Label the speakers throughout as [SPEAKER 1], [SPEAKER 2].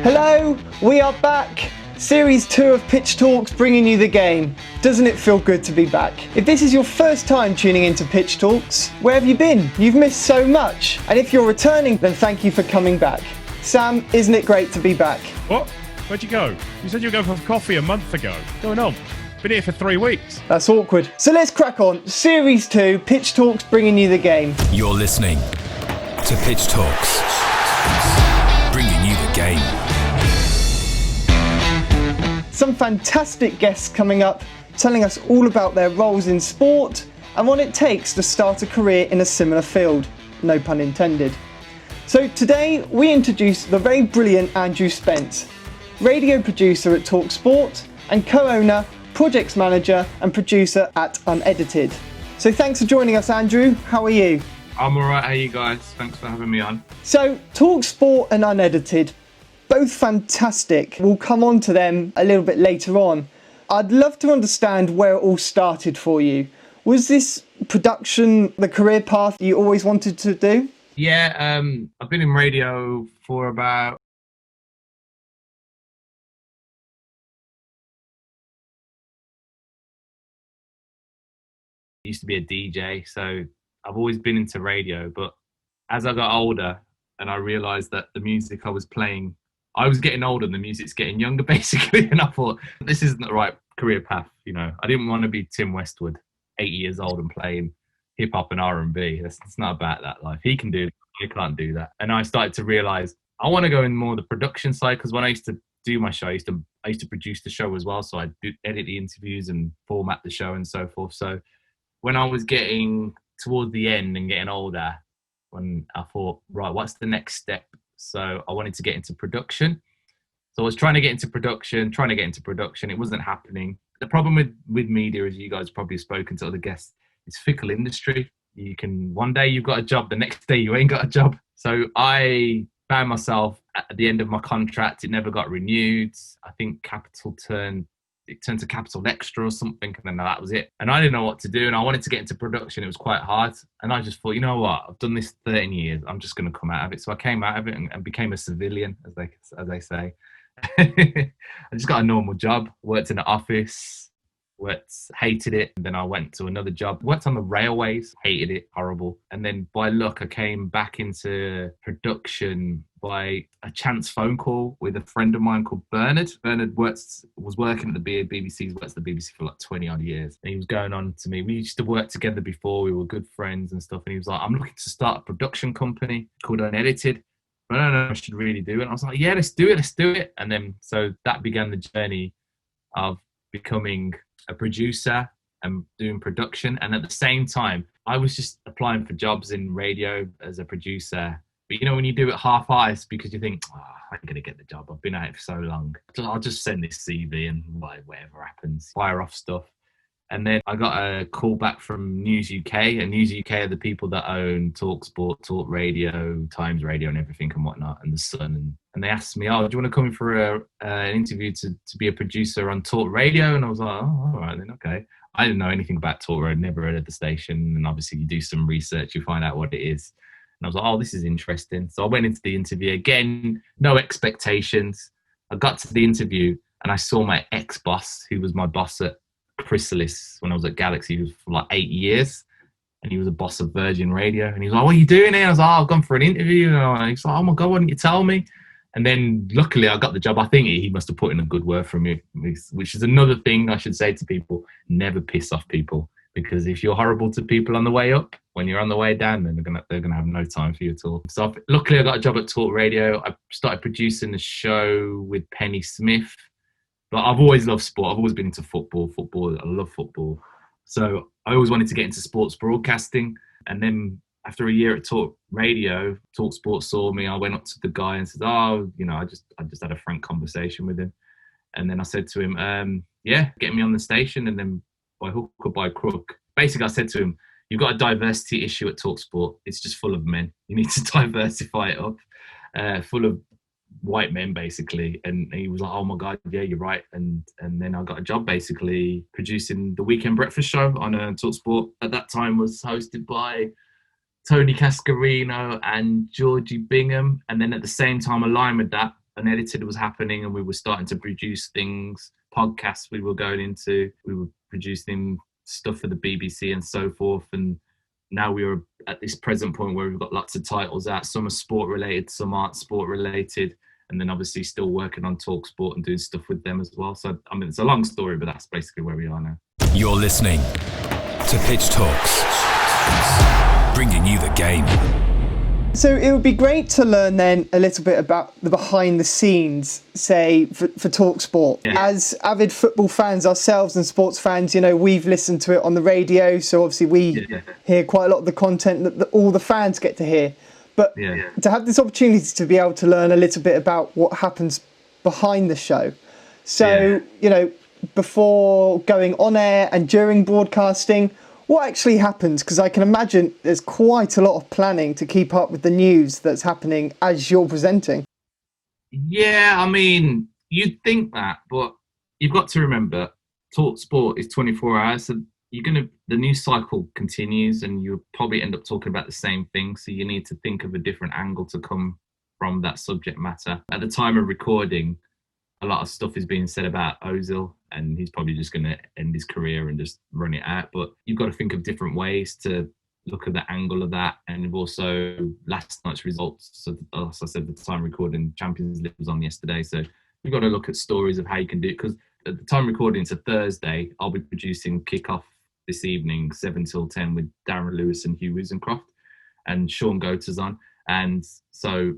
[SPEAKER 1] Hello, we are back. Series 2 of Pitch Talks, bringing you the game. Doesn't it feel good to be back? If this is your first time tuning into Pitch Talks, where have you been? You've missed so much. And if you're returning, then thank you for coming back. Sam, isn't it great to be back?
[SPEAKER 2] What? Where'd you go? You said you were going for coffee a month ago. What's going on? Been here for 3 weeks.
[SPEAKER 1] That's awkward. So let's crack on. Series 2, Pitch Talks, bringing you the game.
[SPEAKER 3] You're listening to Pitch Talks, bringing you the game.
[SPEAKER 1] Some fantastic guests coming up, telling us all about their roles in sport and what it takes to start a career in a similar field. No pun intended. So today we introduce the very brilliant Andrew Spence, radio producer at talkSPORT and co-owner, projects manager and producer at Unedited. So thanks for joining us, Andrew. How are you?
[SPEAKER 4] I'm alright, how are you guys? Thanks for having me on.
[SPEAKER 1] So talkSPORT and Unedited, both fantastic. We'll come on to them a little bit later on. I'd love to understand where it all started for you. Was this production the career path you always wanted to do?
[SPEAKER 4] Yeah, I've been in radio for about... I used to be a DJ, so I've always been into radio, but as I got older and I realised that the music I was playing, I was getting older and the music's getting younger, basically, and I thought, this isn't the right career path, you know. I didn't want to be Tim Westwood, 80 years old and playing hip-hop and R&B. It's not about that life. He can do it, I can't do that. And I started to realise I want to go in more the production side, because when I used to do my show, I used to produce the show as well, so I'd edit the interviews and format the show and so forth. So when I was getting towards the end and getting older, when I thought, right, what's the next step? So I wanted to get into production. So I was trying to get into production. It wasn't happening. The problem with media, as you guys probably have spoken to other guests, it's fickle industry. One day you've got a job, the next day you ain't got a job. So I found myself at the end of my contract. It never got renewed. I think it turned to Capital Extra or something, and then that was it. And I didn't know what to do, and I wanted to get into production. It was quite hard. And I just thought, you know what? I've done this 13 years. I'm just going to come out of it. So I came out of it and became a civilian, as they say. I just got a normal job, worked in an office, hated it. And then I went to another job, worked on the railways, hated it, horrible. And then by luck, I came back into production by a chance phone call with a friend of mine called Bernard. Bernard was working at the BBC. He's worked at the BBC for like 20 odd years. And he was going on to me. We used to work together before. We were good friends and stuff. And he was like, I'm looking to start a production company called Unedited. I don't know if I should really do it. And I was like, yeah, let's do it. And then, so that began the journey of becoming a producer and doing production. And at the same time, I was just applying for jobs in radio as a producer. But you know, when you do it half-assed because you think, I'm going to get the job. I've been at it for so long. I'll just send this CV and whatever happens, fire off stuff. And then I got a call back from News UK, and News UK are the people that own talkSPORT, Talk Radio, Times Radio and everything and whatnot, and The Sun. And they asked me, do you want to come in for an interview to be a producer on Talk Radio? And I was like, all right then, okay. I didn't know anything about Talk Radio, never heard of the station. And obviously you do some research, you find out what it is. And I was like, this is interesting. So I went into the interview again, no expectations. I got to the interview and I saw my ex-boss, who was my boss at Chrysalis when I was at Galaxy. He was for like 8 years, and he was a boss of Virgin Radio. And he was like, what are you doing here? I was like, I've gone for an interview. And he's like, oh my God, why didn't you tell me? And then luckily I got the job. I think he must have put in a good word for me, which is another thing I should say to people: never piss off people, because if you're horrible to people on the way up, when you're on the way down, then they're gonna have no time for you at all. So luckily I got a job at Talk Radio. I started producing a show with Penny Smith. But I've always loved sport. I've always been into football. I love football. So I always wanted to get into sports broadcasting. And then after a year at Talk Radio, talkSPORT saw me. I went up to the guy and said, I just had a frank conversation with him. And then I said to him, get me on the station. And then by hook or by crook, basically I said to him, you've got a diversity issue at talkSPORT. It's just full of men. You need to diversify it up. Full of white men, basically. And he was like, oh my God, yeah, you're right. And then I got a job basically producing the weekend breakfast show on talkSPORT. At that time was hosted by Tony Cascarino and Georgie Bingham. And then at the same time, aligned with that, Unedited was happening and we were starting to produce things, podcasts we were going into, we were producing stuff for the BBC and so forth. And now we are at this present point where we've got lots of titles out. Some are sport related, some aren't sport related. And then obviously still working on talkSPORT and doing stuff with them as well. So, I mean, it's a long story, but that's basically where we are now.
[SPEAKER 3] You're listening to Pitch Talks, bringing you the game.
[SPEAKER 1] So it would be great to learn then a little bit about the behind the scenes, say, for talkSPORT.
[SPEAKER 4] Yeah.
[SPEAKER 1] As avid football fans ourselves and sports fans, you know, we've listened to it on the radio, so obviously we hear quite a lot of the content that all the fans get to hear. But to have this opportunity to be able to learn a little bit about what happens behind the show. So, you know, before going on air and during broadcasting, what actually happens? Because I can imagine there's quite a lot of planning to keep up with the news that's happening as you're presenting.
[SPEAKER 4] Yeah, I mean, you'd think that, but you've got to remember, talkSPORT is 24 hours, so the news cycle continues and you'll probably end up talking about the same thing. So you need to think of a different angle to come from that subject matter. At the time of recording, a lot of stuff is being said about Ozil and he's probably just going to end his career and just run it out. But you've got to think of different ways to look at the angle of that. And also last night's results. So as I said, the time recording, Champions League was on yesterday. So you've got to look at stories of how you can do it. Because at the time recording, it's a Thursday, I'll be producing Kickoff this evening, 7 till 10 with Darren Lewis and Hugh Wiesencroft and Sean Goater's on. And so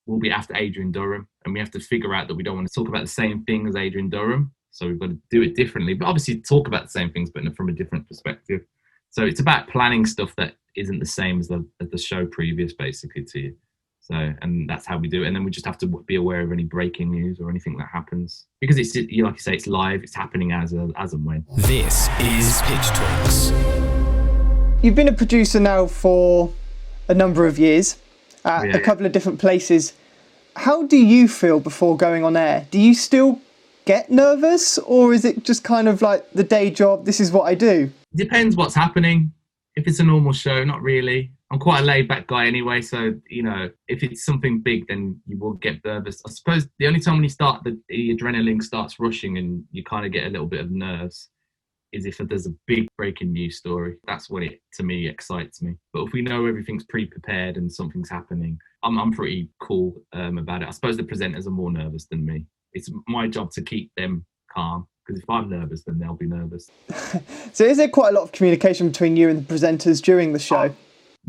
[SPEAKER 4] we'll be after Adrian Durham and we have to figure out that we don't want to talk about the same thing as Adrian Durham. So we've got to do it differently, but obviously talk about the same things, but from a different perspective. So it's about planning stuff that isn't the same as the show previous, basically, to you. So, and that's how we do it. And then we just have to be aware of any breaking news or anything that happens. Because it's, like you say, it's live, it's happening as and when.
[SPEAKER 3] This is Pitch Talks.
[SPEAKER 1] You've been a producer now for a number of years at a couple of different places. How do you feel before going on air? Do you still get nervous, or is it just kind of like the day job, this is what I do?
[SPEAKER 4] Depends what's happening. If it's a normal show, not really. I'm quite a laid-back guy anyway, so, you know, if it's something big, then you will get nervous. I suppose the only time when you start, the adrenaline starts rushing and you kind of get a little bit of nerves is if there's a big breaking news story. That's what to me, excites me. But if we know everything's pre-prepared and something's happening, I'm pretty cool about it. I suppose the presenters are more nervous than me. It's my job to keep them calm, because if I'm nervous, then they'll be nervous.
[SPEAKER 1] So is there quite a lot of communication between you and the presenters during the show?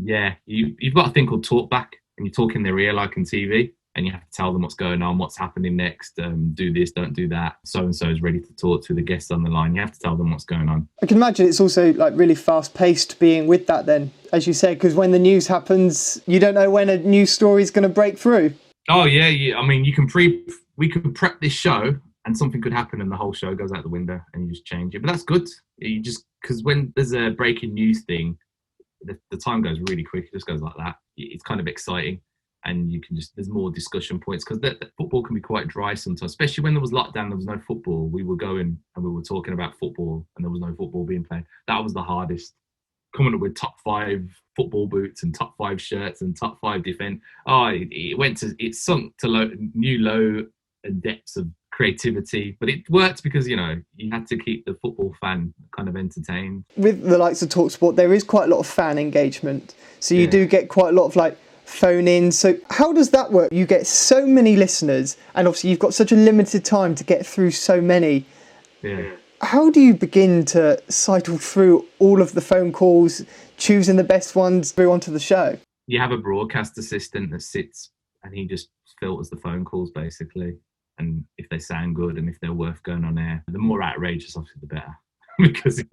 [SPEAKER 4] Yeah, you've got a thing called talkback, and you talk in their ear like on TV, and you have to tell them what's going on, what's happening next, do this, don't do that. So-and-so is ready to talk to the guests on the line. You have to tell them what's going on. I
[SPEAKER 1] can imagine it's also like really fast-paced being with that then, as you said, because when the news happens, you don't know when a news story is going to break through.
[SPEAKER 4] Oh, yeah. I mean, we can prep this show, and something could happen and the whole show goes out the window and you just change it. But that's good. Because when there's a breaking news thing, the time goes really quick. It just goes like that. It's kind of exciting, and you can there's more discussion points, because the football can be quite dry sometimes, especially when there was lockdown, there was no football. We were going and we were talking about football and there was no football being played. That was the hardest. Coming up with top 5 football boots and top 5 shirts and top 5 defence. It sunk to new low and depths of creativity, but it worked because, you know, you had to keep the football fan kind of entertained. With
[SPEAKER 1] the likes of talkSPORT, there is quite a lot of fan engagement, so you do get quite a lot of like phone in. So how does that work? You get so many listeners, and obviously you've got such a limited time to get through so many. How do you begin to cycle through all of the phone calls, choosing the best ones through onto the show?
[SPEAKER 4] You have a broadcast assistant that sits and he just filters the phone calls, basically. And if they sound good and if they're worth going on air, the more outrageous, obviously, the better. Because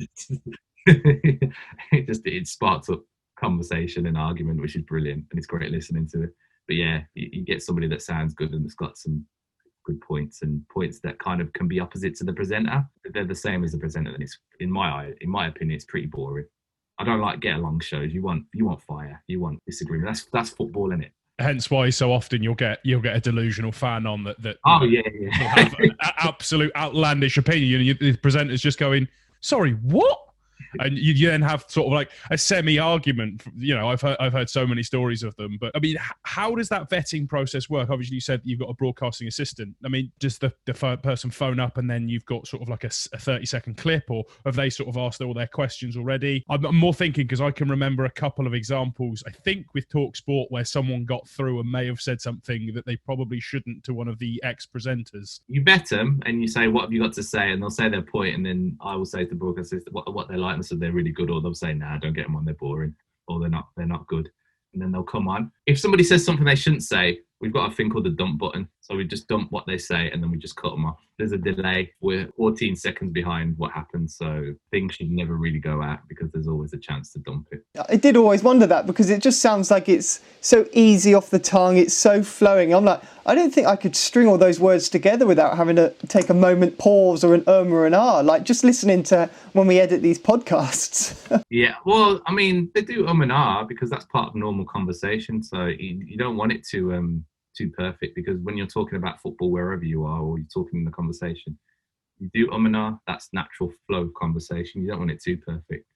[SPEAKER 4] it sparks up conversation and argument, which is brilliant. And it's great listening to it. But yeah, you get somebody that sounds good and that's got some good points, and points that kind of can be opposite to the presenter. If they're the same as the presenter, then it's, in my opinion, it's pretty boring. I don't like get along shows. You want fire. You want disagreement. That's football, isn't it?
[SPEAKER 2] Hence why so often you'll get a delusional fan on that
[SPEAKER 4] will
[SPEAKER 2] have an absolute outlandish opinion, and the presenter's just going, sorry, what? And you then have sort of like a semi-argument. You know, I've heard so many stories of them. But I mean, how does that vetting process work? Obviously, you said you've got a broadcasting assistant. I mean, does the person phone up and then you've got sort of like a 30-second clip, or have they sort of asked all their questions already? I'm more thinking because I can remember a couple of examples, I think with talkSPORT, where someone got through and may have said something that they probably shouldn't to one of the ex-presenters.
[SPEAKER 4] You vet them and you say, what have you got to say? And they'll say their point, and then I will say to the broadcast assistant what they like, and so they're really good, or they'll say, nah, don't get them on, they're boring, or they're not good. And then they'll come on. If somebody says something they shouldn't say, we've got a thing called the dump button. So we just dump what they say and then we just cut them off. There's a delay. We're 14 seconds behind what happens. So things should never really go out because there's always a chance to dump it.
[SPEAKER 1] I did always wonder that because it just sounds like it's so easy off the tongue. It's so flowing. I'm like, I don't think I could string all those words together without having to take a moment pause or an or an ah. Like just listening to when we edit these podcasts.
[SPEAKER 4] Yeah, well, I mean, they do and ah because that's part of normal conversation. So you don't want it too perfect, because when you're talking about football wherever you are, or you're talking in the conversation, you do and ah, that's natural flow of conversation. You don't want it too perfect.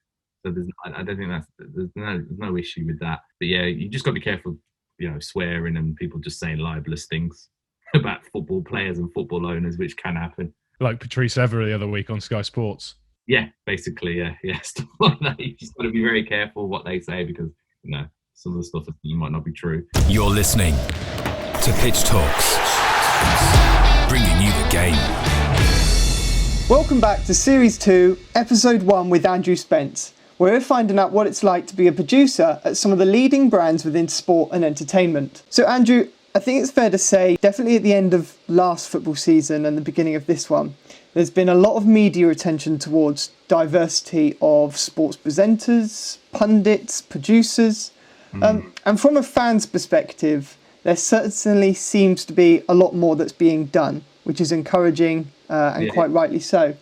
[SPEAKER 4] So I don't think there's no issue with that. But yeah, you just got to be careful, you know, swearing and people just saying libelous things about football players and football owners, which can happen. Like
[SPEAKER 2] Patrice Evra the other week on Sky Sports.
[SPEAKER 4] Yeah, basically, yeah, stuff like that. You just got to be very careful what they say because, you know, some of the stuff might not be true.
[SPEAKER 3] You're listening to Pitch Talks, bringing you the game.
[SPEAKER 1] Welcome back to Series 2, Episode 1 with Andrew Spence, where we're finding out what it's like to be a producer at some of the leading brands within sport and entertainment. So Andrew, I think it's fair to say, definitely at the end of last football season and the beginning of this one, there's been a lot of media attention towards diversity of sports presenters, pundits, producers. And from a fan's perspective, there certainly seems to be a lot more that's being done, which is encouraging and quite rightly so.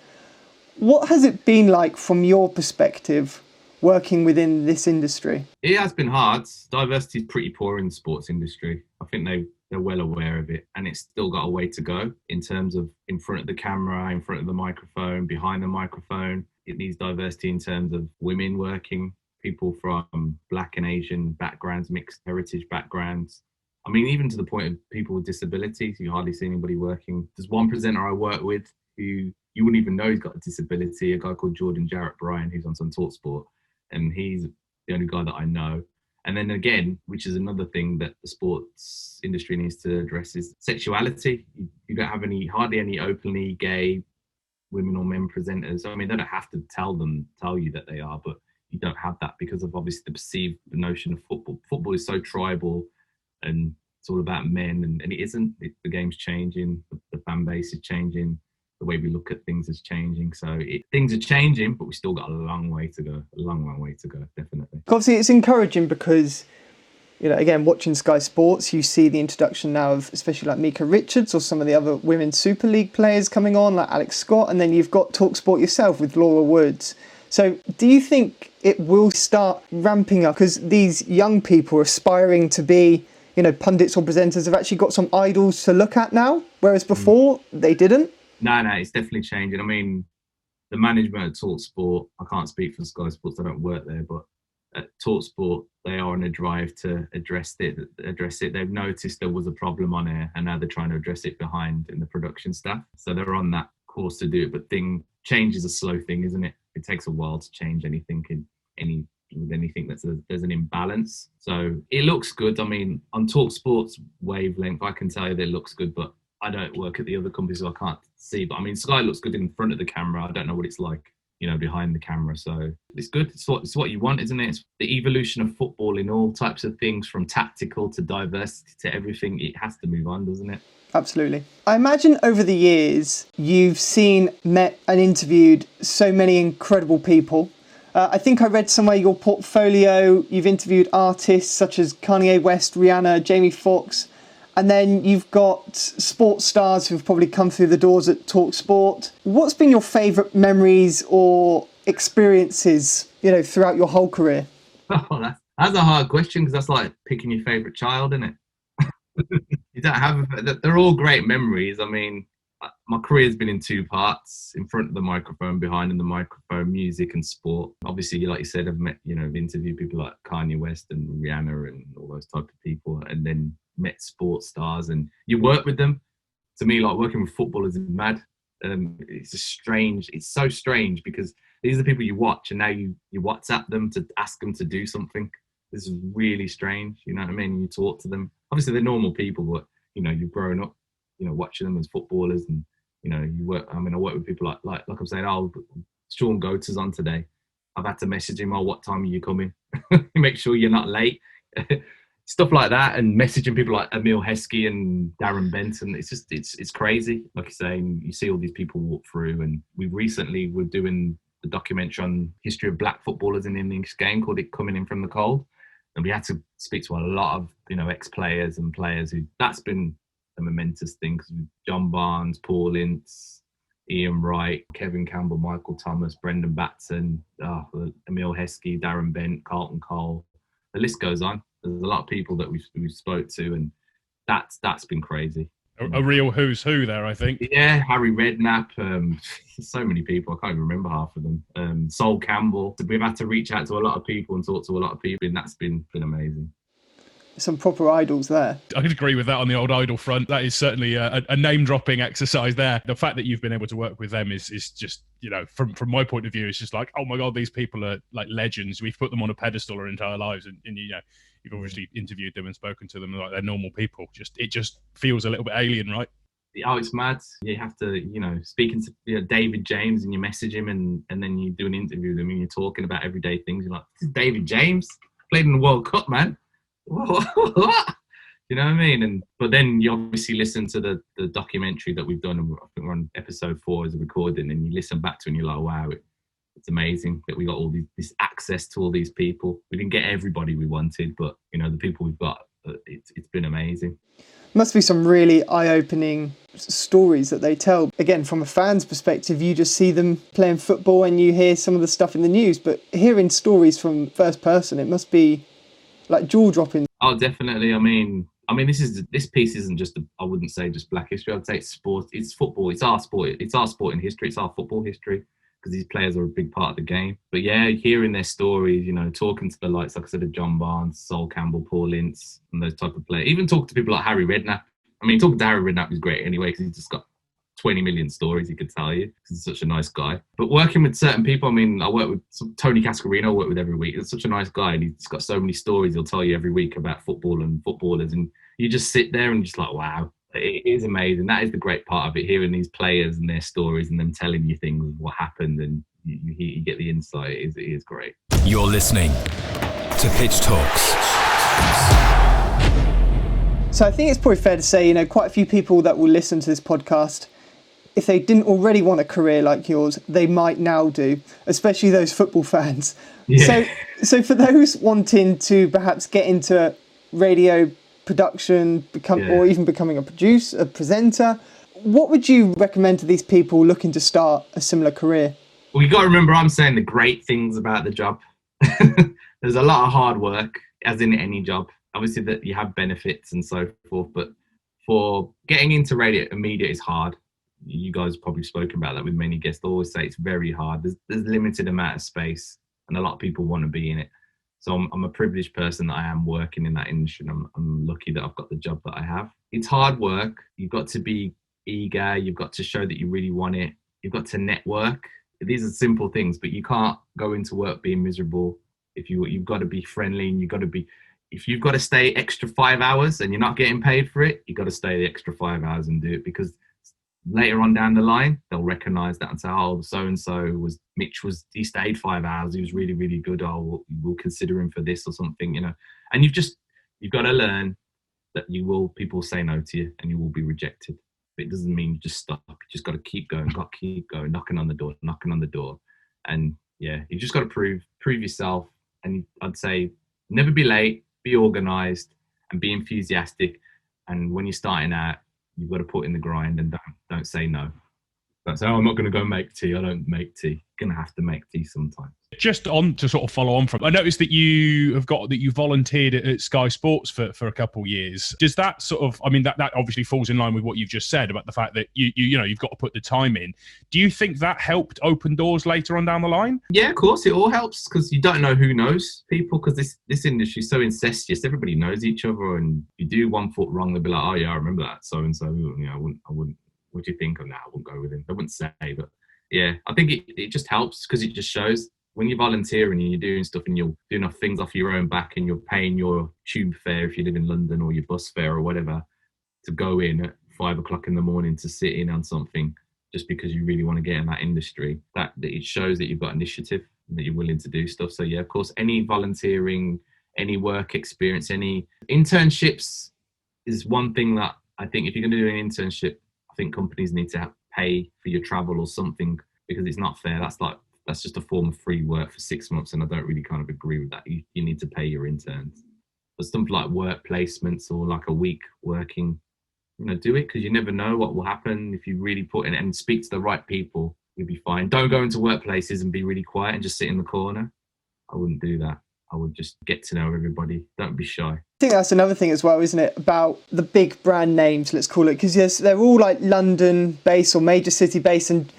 [SPEAKER 1] What has it been like from your perspective working within this industry?
[SPEAKER 4] It has been hard. Diversity is pretty poor in the sports industry. I think they're well aware of it, and it's still got a way to go in terms of in front of the camera, in front of the microphone, behind the microphone. It needs diversity in terms of women working, people from Black and Asian backgrounds, mixed heritage backgrounds. I mean, even to the point of people with disabilities, you hardly see anybody working. There's one presenter I work with who you wouldn't even know he's got a disability, a guy called Jordan Jarrett Bryan, who's on some talkSPORT, and he's the only guy that I know. And then again, which is another thing that the sports industry needs to address, is sexuality. You don't have hardly any openly gay women or men presenters. I mean, they don't have to tell you that they are, but you don't have that because of obviously the perceived notion of football. Football is so tribal and it's all about men, and it isn't. The game's changing, the fan base is changing, the way we look at things is changing. So things are changing, but we still got a long way to go. A long way to go, definitely.
[SPEAKER 1] Obviously, it's encouraging because, you know, again, watching Sky Sports, you see the introduction now of especially like Mika Richards or some of the other Women's Super League players coming on, like Alex Scott, and then you've got talkSPORT yourself with Laura Woods. So do you think it will start ramping up because these young people aspiring to be, you know, pundits or presenters have actually got some idols to look at now, whereas before they didn't?
[SPEAKER 4] No, it's definitely changing. I mean, the management at talkSPORT, I can't speak for Sky Sports, I don't work there, but at talkSPORT, they are on a drive to address it. They've noticed there was a problem on air, and now they're trying to address it behind in the production staff. So they're on that course to do it, but change is a slow thing, isn't it? It takes a while to change anything with anything there's an imbalance. So it looks good. I mean, on talkSPORT's wavelength, I can tell you that it looks good, but I don't work at the other companies, so I can't see. But I mean, Sky looks good in front of the camera. I don't know what it's like, you know, behind the camera. So it's good. It's what you want, isn't it? It's the evolution of football in all types of things, from tactical to diversity to everything. It has to move on, doesn't it?
[SPEAKER 1] Absolutely. I imagine over the years, you've seen, met and interviewed so many incredible people. I think I read somewhere your portfolio, you've interviewed artists such as Kanye West, Rihanna, Jamie Foxx, and then you've got sports stars who've probably come through the doors at talkSPORT. What's been your favourite memories or experiences, you know, throughout your whole career?
[SPEAKER 4] Oh, that's a hard question, because that's like picking your favourite child, isn't it? You don't have. They're all great memories. I mean, my career's been in two parts: in front of the microphone, behind the microphone, music and sport. Obviously, like you said, I've met, I've interviewed people like Kanye West and Rihanna and all those type of people, and then met sports stars, and you work with them. To me, like working with footballers is mad. It's so strange because these are the people you watch, and now you WhatsApp them to ask them to do something. This is really strange, you know what I mean? You talk to them. Obviously, they're normal people, but you've grown up, watching them as footballers, and you work. I work with people like I'm saying, oh, Sean Goats is on today. I've had to message him, oh, what time are you coming? Make sure you're not late. Stuff like that, and messaging people like Emil Heskey and Darren Benton. It's just it's crazy. Like you're saying, you see all these people walk through, and we're doing the documentary on history of black footballers in the English game called It Coming In From the Cold, and we had to speak to a lot of ex-players and players who that's been a momentous thing, because John Barnes, Paul Ince, Ian Wright, Kevin Campbell, Michael Thomas, Brendan Batson, Emil Heskey, Darren Bent, Carlton Cole. The list goes on. There's a lot of people that we spoke to, and that's been crazy.
[SPEAKER 2] A real who's who there, I think.
[SPEAKER 4] Yeah, Harry Redknapp, so many people. I can't even remember half of them. Sol Campbell. We've had to reach out to a lot of people and talk to a lot of people, and that's been amazing. Some
[SPEAKER 1] proper idols there.
[SPEAKER 2] I could agree with that on the old idol front. That is certainly a name-dropping exercise there. The fact that you've been able to work with them is just, from my point of view, it's just like, oh my God, these people are like legends. We've put them on a pedestal our entire lives, and you've obviously interviewed them and spoken to them like they're normal people. It just feels a little bit alien, right?
[SPEAKER 4] Oh, it's mad. You have to, speaking to David James, and you message him, and then you do an interview with him, and you're talking about everyday things. You're like, this is David James, played in the World Cup, man. What? You know what I mean? But then you obviously listen to the documentary that we've done, and I think we're on episode 4 as a recording, and you listen back to it and you're like, wow, it's amazing that we got all this access to all these people. We didn't get everybody we wanted, but the people we've got, it's been amazing.
[SPEAKER 1] Must be some really eye-opening stories that they tell. Again, from a fan's perspective, you just see them playing football and you hear some of the stuff in the news, but hearing stories from first person, it must be like jaw-dropping.
[SPEAKER 4] Oh, definitely. This piece isn't just I wouldn't say just black history. I'd say it's sport. It's football. It's our sport. It's our sporting history. It's our football history, because these players are a big part of the game. But yeah, hearing their stories, talking to the likes, like I said, of John Barnes, Sol Campbell, Paul Ince, and those type of players. Even talking to people like Harry Redknapp. Talking to Harry Redknapp is great anyway, because he's just got 20 million stories he could tell you, because he's such a nice guy. But working with certain people, I work with Tony Cascarino, I work with every week. He's such a nice guy, and he's got so many stories he'll tell you every week about football and footballers, and you just sit there and just like, wow, it is amazing. That is the great part of it, hearing these players and their stories and them telling you things, what happened, and you get the insight. It is great.
[SPEAKER 3] You're listening to Pitch Talks.
[SPEAKER 1] So I think it's probably fair to say, quite a few people that will listen to this podcast, if they didn't already want a career like yours, they might now do, especially those football fans. Yeah. So for those wanting to perhaps get into radio production, or even becoming a producer, a presenter, what would you recommend to these people looking to start a similar career?
[SPEAKER 4] Well, you got to remember, I'm saying the great things about the job. There's a lot of hard work, as in any job. Obviously, that you have benefits and so forth, but for getting into radio and media is hard. You guys have probably spoken about that with many guests. I always say it's very hard. There's limited amount of space, and a lot of people want to be in it. So I'm a privileged person that I am working in that industry, and I'm lucky that I've got the job that I have. It's hard work. You've got to be eager. You've got to show that you really want it. You've got to network. These are simple things, but you can't go into work being miserable. You've got to be friendly, and if you've got to stay extra 5 hours and you're not getting paid for it, you've got to stay the extra 5 hours and do it, because later on down the line, they'll recognise that and say, oh, so-and-so he stayed 5 hours. He was really, really good. Oh, we'll consider him for this or something, And you've got to learn that people say no to you and you will be rejected. But it doesn't mean you just stop. You just got to keep going, knocking on the door. And yeah, you just got to prove yourself. And I'd say never be late, be organised, and be enthusiastic. And when you're starting out, you've got to put in the grind and don't say no. Don't say, oh, I'm not going to go make tea. I don't make tea. You're going to have to make tea sometimes.
[SPEAKER 2] Just on to sort of follow on from, I noticed that you volunteered at Sky Sports for a couple of years. Does that sort of, I mean, that obviously falls in line with what you've just said about the fact that you've got to put the time in. Do you think that helped open doors later on down the line?
[SPEAKER 4] Yeah, of course, it all helps because you don't know who knows people, because this industry is so incestuous. Everybody knows each other, and you do one foot wrong, they'll be like, oh yeah, I remember that so and so. I wouldn't. What do you think of that? I wouldn't go with him. They wouldn't say, but yeah, I think it just helps because it just shows when you're volunteering and you're doing stuff and you're doing enough things off your own back and you're paying your tube fare if you live in London, or your bus fare or whatever, to go in at 5 o'clock in the morning to sit in on something just because you really want to get in that industry, that it shows that you've got initiative and that you're willing to do stuff. So yeah, of course, any volunteering, any work experience, any internships is one thing that I think if you're going to do an internship, I think companies need to pay for your travel or something, because it's not fair. That's just a form of free work for 6 months, and I don't really kind of agree with that. You need to pay your interns. But something like work placements or like a week working, do it, because you never know what will happen. If you really put in and speak to the right people, you'll be fine. Don't go into workplaces and be really quiet and just sit in the corner. I wouldn't do that. I would just get to know everybody. Don't be shy.
[SPEAKER 1] I think that's another thing as well, isn't it, about the big brand names, let's call it, because yes, they're all like London based or major city based, and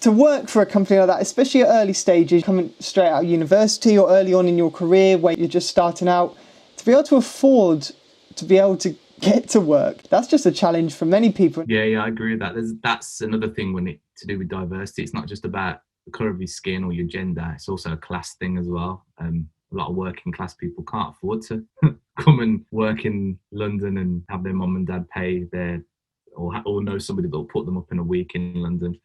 [SPEAKER 1] to work for a company like that, especially at early stages, coming straight out of university or early on in your career where you're just starting out, to be able to afford to be able to get to work, that's just a challenge for many people.
[SPEAKER 4] Yeah, I agree with that. That's another thing to do with diversity. It's not just about the colour of your skin or your gender, it's also a class thing as well. A lot of working class people can't afford to come and work in London and have their mum and dad pay or know somebody that'll put them up in a week in London.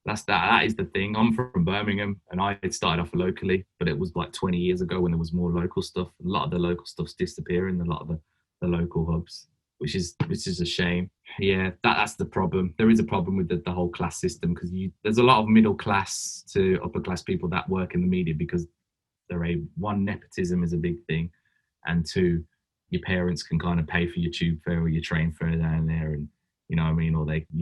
[SPEAKER 4] That is the thing. I'm from Birmingham and I started off locally, but it was like 20 years ago when there was more local stuff. A lot of the local stuff's disappearing, a lot of the local hubs, which is a shame. Yeah, that's the problem. There is a problem with the whole class system, because there's a lot of middle class to upper class people that work in the media because one, nepotism is a big thing, and two, your parents can kind of pay for your tube fare or your train fare down there, and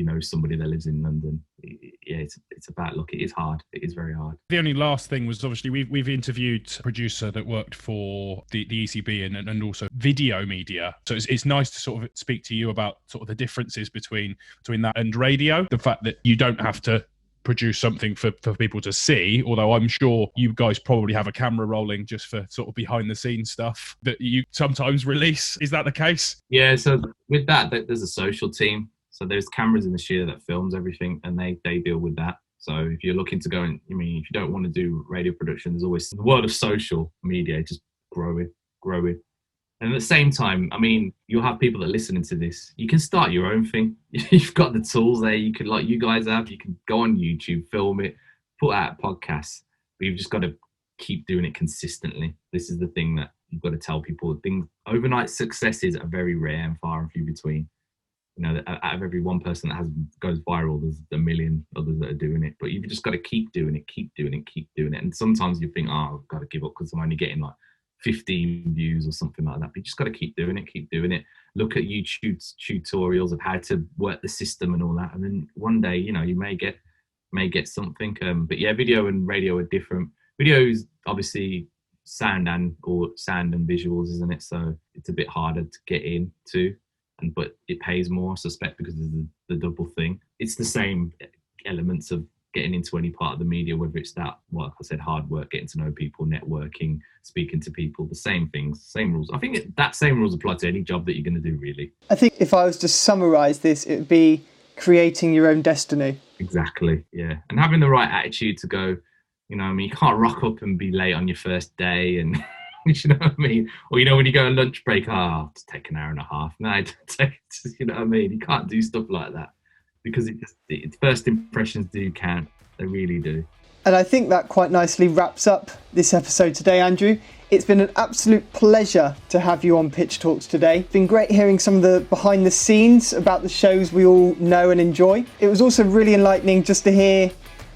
[SPEAKER 4] or somebody that lives in London. It's about luck. It is hard. It is very hard.
[SPEAKER 2] The only last thing was obviously we've interviewed a producer that worked for the ECB and also video media. So it's nice to sort of speak to you about sort of the differences between that and radio. The fact that you don't have to produce something for people to see, although I'm sure you guys probably have a camera rolling just for sort of behind the scenes stuff that you sometimes release. Is that the case?
[SPEAKER 4] Yeah, so with that, there's a social team. So there's cameras in the studio that films everything, and they deal with that. So if you're looking to go and, if you don't want to do radio production, there's always the world of social media, just grow it. And at the same time, you'll have people that are listening to this. You can start your own thing. You've got the tools there. You can, like you guys have, you can go on YouTube, film it, put out podcasts. But you've just got to keep doing it consistently. This is the thing that you've got to tell people. Overnight successes are very rare and far and few between. Out of every one person that goes viral, there's a million others that are doing it. But you've just got to keep doing it. And sometimes you think, I've got to give up because I'm only getting like 15 views or something like that. But you just got to keep doing it. Look at YouTube tutorials of how to work the system and all that. And then one day, you may get something. But yeah, video and radio are different. Video is obviously sound and visuals, isn't it? So it's a bit harder to get into. But it pays more, I suspect, because of the double thing. It's the same elements of getting into any part of the media, whether it's that, like I said, hard work, getting to know people, networking, speaking to people, the same things, same rules. I think that same rules apply to any job that you're going to do, really.
[SPEAKER 1] I think if I was to summarise this, it would be creating your own destiny.
[SPEAKER 4] Exactly, yeah. And having the right attitude to go, you can't rock up and be late on your first day and... you know what I mean? Or, when you go on lunch break, just take an hour and a half. No, don't take it, you know what I mean? You can't do stuff like that because first impressions do count. They really do.
[SPEAKER 1] And I think that quite nicely wraps up this episode today, Andrew. It's been an absolute pleasure to have you on Pitch Talks today. It's been great hearing some of the behind the scenes about the shows we all know and enjoy. It was also really enlightening just to hear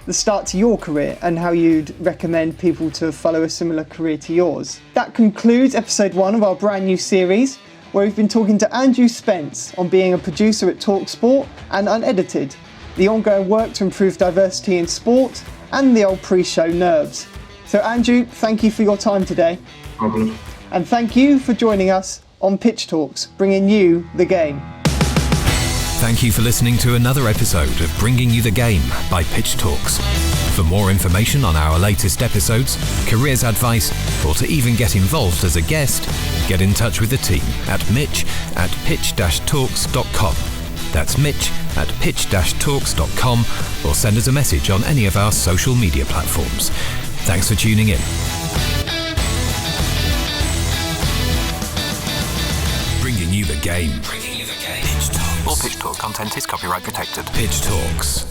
[SPEAKER 1] the start to your career and how you'd recommend people to follow a similar career to yours. That concludes episode 1 of our brand new series, where we've been talking to Andrew Spence on being a producer at talkSPORT and Unedited. the ongoing work to improve diversity in sport, and the old pre-show nerves. So Andrew, thank you for your time today.
[SPEAKER 4] No problem.
[SPEAKER 1] And thank you for joining us on Pitch Talks, bringing you the game.
[SPEAKER 3] Thank you for listening to another episode of Bringing You the Game by Pitch Talks. For more information on our latest episodes, careers advice, or to even get involved as a guest, get in touch with the team at mitch@pitch-talks.com. That's mitch@pitch-talks.com, or send us a message on any of our social media platforms. Thanks for tuning in. Bringing you the game. Pitch Talks. All Pitch Talk content is copyright protected. Pitch Talks.